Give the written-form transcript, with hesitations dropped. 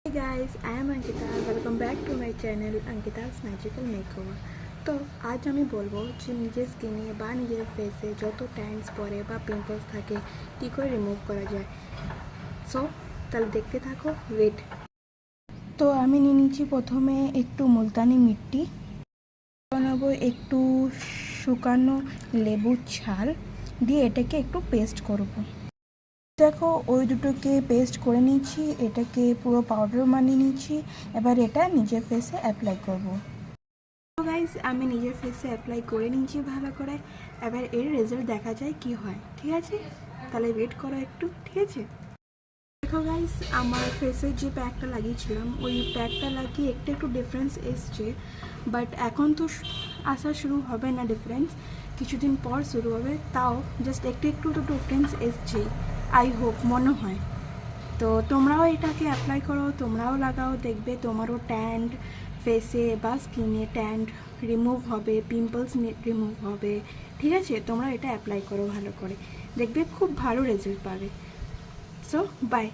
Hey guys, I am Ankita. Welcome back to my channel Ankita's Magical Makeover. তো আজ আমি বলবো যে নিজের স্কিনে বা নিজের ফেসে যত ট্যান্স পড়ে বা পিম্পলস থাকে কী করে রিমুভ করা যায়। সো তাহলে দেখতে থাকো, ওয়েট। তো আমি নিয়ে নিচ্ছি প্রথমে একটু মুলতানি মিট্টি, নেব একটু শুকানো লেবুর ছাল দিয়ে এটাকে একটু পেস্ট করব। দেখো ওই দুটোকে পেস্ট করে নিচ্ছি, এটাকে পুরো পাউডার বানিয়ে নিচ্ছি। এবার এটা নিজের ফেসে অ্যাপ্লাই করব। তো গাইস আমি নিজের ফেসে অ্যাপ্লাই করে নিচ্ছি ভালো করে। এবার এর রেজাল্ট দেখা যায় কি হয়, ঠিক আছে? তাহলে ওয়েট করো একটু, ঠিক আছে? দেখো গাইস আমার ফেসের যে প্যাকটা লাগিয়েছিলাম ওই প্যাকটা লাগিয়ে একটু ডিফারেন্স এসছে, বাট এখন তো আসা শুরু হবে না ডিফারেন্স, কিছুদিন পর শুরু হবে। তাও জাস্ট একটু তো ডিফারেন্স এসছে, আই হোপ, মনে হয়। তো তোমরাও এটাকে অ্যাপ্লাই করো, তোমরাও লাগাও, দেখবে তোমারও ট্যান্ড ফেসে বা স্কিনে ট্যান্ড রিমুভ হবে, পিম্পলস রিমুভ হবে, ঠিক আছে? তোমরা এটা অ্যাপ্লাই করো ভালো করে, দেখবে খুব ভালো রেজাল্ট পাবে। So by.